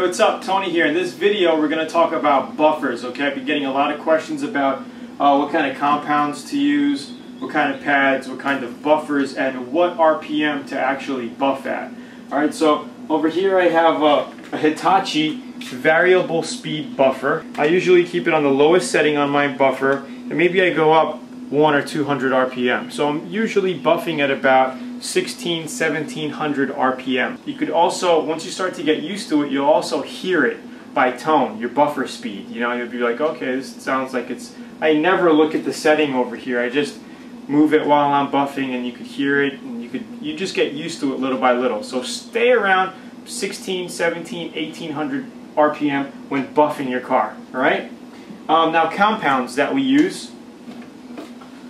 what's up? Tony here. In this video we're going to talk about buffers, okay? I've been getting a lot of questions about what kind of compounds to use, what kind of pads, what kind of buffers, and what RPM to actually buff at. Alright, so over here I have a Hitachi variable speed buffer. I usually keep it on the lowest setting on my buffer, and maybe I go up 100 or 200 RPM. So I'm usually buffing at about 1700 RPM. You could also, once you start to get used to it, you'll also hear it by tone, your buffer speed. You know, you'll be like, okay, this sounds like it's... I never look at the setting over here. I just move it while I'm buffing, and you could hear it, and you just get used to it little by little. So stay around 16, 17, 1800 RPM when buffing your car. All right. Now compounds that we use.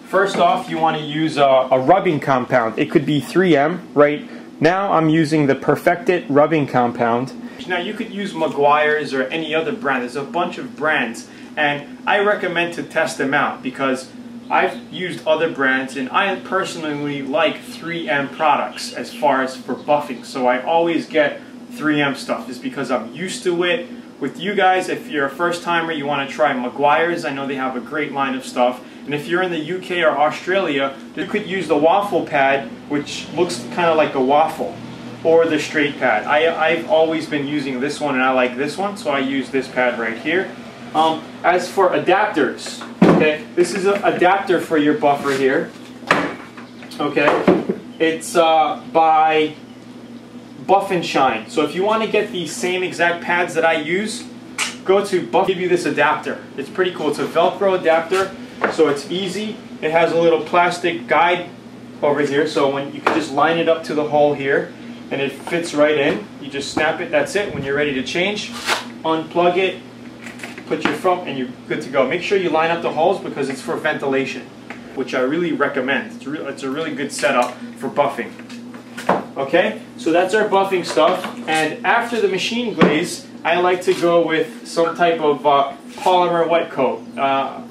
First off, you want to use a rubbing compound. It could be 3M. Right now I'm using the Perfected rubbing compound. Now you could use Meguiar's or any other brand. There's a bunch of brands, and I recommend to test them out because I've used other brands and I personally like 3M products as far as for buffing. So I always get 3M stuff is because I'm used to it. With you guys, if you're a first timer, you want to try Meguiar's. I know they have a great line of stuff. And if you're in the UK or Australia, you could use the waffle pad, which looks kind of like a waffle, or the straight pad. I've always been using this one, and I like this one, so I use this pad right here. As for adapters, okay, this is an adapter for your buffer here. Okay, it's by Buff and Shine. So if you want to get the same exact pads that I use, go to Buff. Give you this adapter. It's pretty cool. It's a Velcro adapter. So it's easy. It has a little plastic guide over here, so when you can just line it up to the hole here, and it fits right in. You just snap it. That's it. When you're ready to change, unplug it, put your phone, and you're good to go. Make sure you line up the holes because it's for ventilation, which I really recommend. It's a really good setup for buffing. Okay, so that's our buffing stuff. And after the machine glaze, I like to go with some type of polymer wet coat.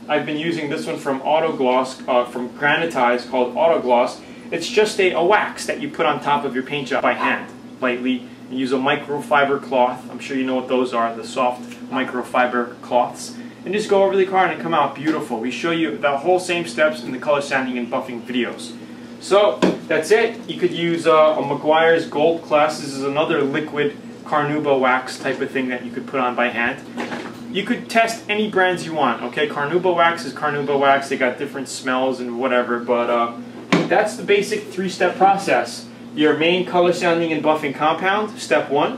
I've been using this one from from Granitize, called Autogloss. It's just a wax that you put on top of your paint job by hand, lightly. You use a microfiber cloth. I'm sure you know what those are, the soft microfiber cloths. And just go over the car and it come out beautiful. We show you the whole same steps in the color sanding and buffing videos. So that's it. You could use a Meguiar's Gold Class. This is another liquid Carnauba wax type of thing that you could put on by hand. You could test any brands you want, okay? Carnauba wax is Carnauba wax. They got different smells and whatever, but that's the basic three-step process. Your main color sanding and buffing compound, step 1,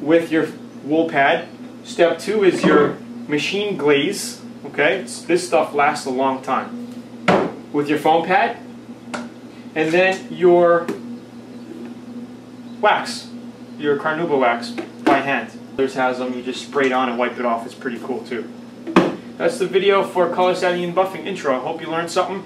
with your wool pad. Step 2 is your machine glaze, okay? This stuff lasts a long time. With your foam pad, and then your wax, your Carnauba wax by hand. Others has them, you just spray it on and wipe it off. It's pretty cool too. That's the video for color sanding and buffing intro. I hope you learned something.